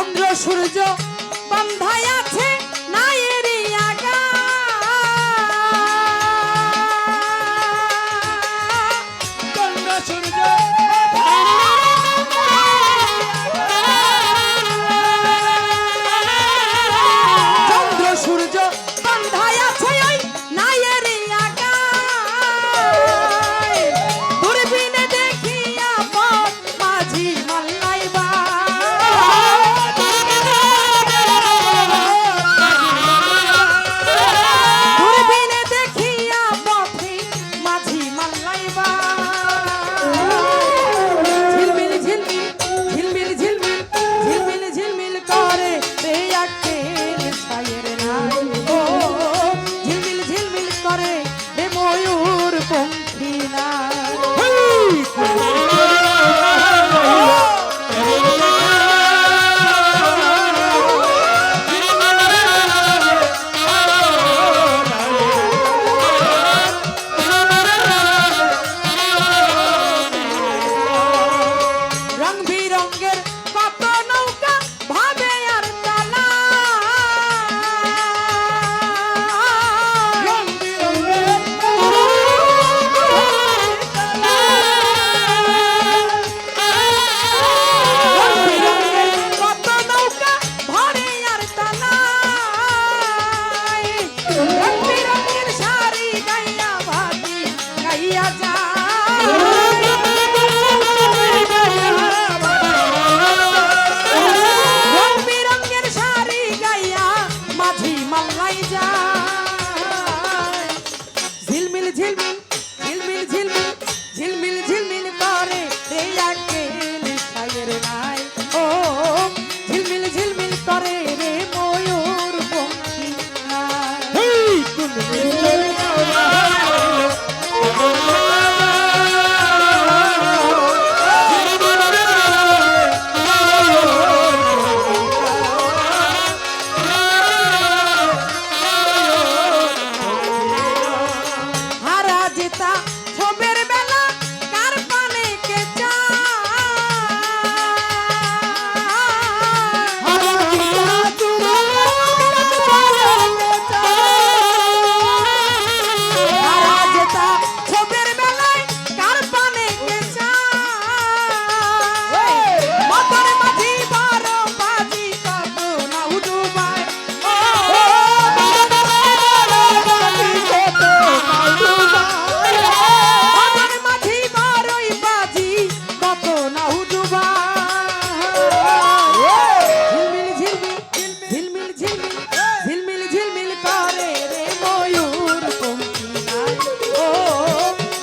চন্দ্র সূর্য বন্ধায় আছে নায়ের আগা চন্দ্র সূর্য চন্দ্র সূর্য বন্ধায় আছে ওই নায়ের আগা দূরবীনে দেখিয়া পথ মাঝি মাল্লাইবা দূরবীনে দেখিয়া পথে মাঝি মাল্লাইবা ঝিলমিল ঝিলমিল ঝিলমিল ঝিলমিল ঝিলমিল ঝিলমিল করে রে আকেল ছায়ের নাই ও ঝিলমিল ঝিলমিল করে রে ময়ূর পঙ্খী রং বিরঙ্গের কত নৌকা ভাবে আর তালা রং বিরঙের রং বিরঙ্গের কত নৌকা ভরে আর তালা রং বিরঙ্গের শাড়ি গাইয়া ভাতি গাইয়া যায় রং বিরঙ্গের শাড়ি গাইয়া মাঝি মাল্লাই যায় ঝিলমিল ঝিলমিল ঝিলমিল ঝিলমিল ঝিলমিল ঝিলমিল করে রে আকেল ছায়ের নাই ও ঝিলমিল ঝিলমিল করে রে ময়ূর পঙ্খী নাই হারা জেতা ছবের বেলা কার পানে কে হারা জেতা ছবের বেলায় কার পানে কে মতর মাঝি বড় বাজি কত না উডুবায় মতর মাঝি বড়ই বাজি কত না উডুবায় ঝিলমিল ঝিলমিল ঝিলমিল ঝিলমিল করে রে ময়ূর পঙ্খী নাই ও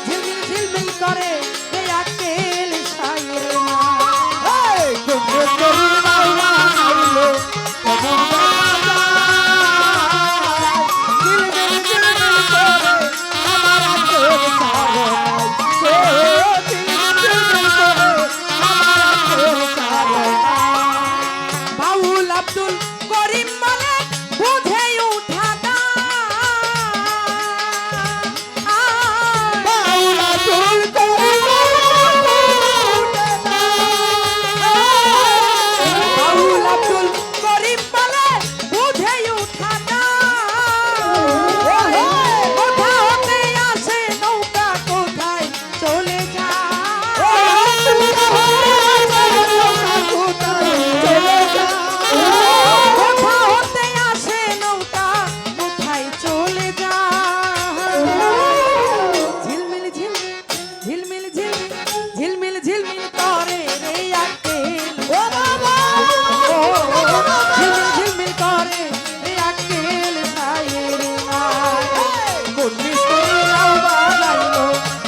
ঝিলমিল ঝিলমিল করে রে আকেল ছায়ের নাই বাউল আব্দুল করিম বলে বুঝে উঠা বাউল আব্দুল করিম বলে বুঝে উঠা কোথা হতে আসে নৌকা কোথায় চলে কোথা হতে আসে নৌকা কোথায় চলে যায় ঝিলমিল ঝিলমিল ঝিলমিল ঝিলমিল ঝিলমিল ঝিলমিল করে রে আকেল ও বাবা ঝিলমিল ঝিলমিল করে রে আকেল ছায়ের নাই কোন মিস্ত্রি নাও বানাইলো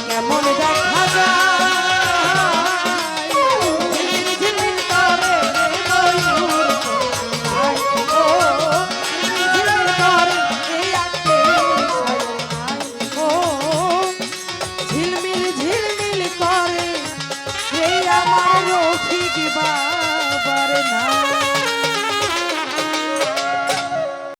কেমন দেখা যায় ঝিলমিল ঝিলমিল করে রে ময়ূর নাই ও ঝিলমিল করে রে আকেল ছায়ের নাই ও ঝিলমিল ঝিলমিল করে রে আমার রফিক বাবার না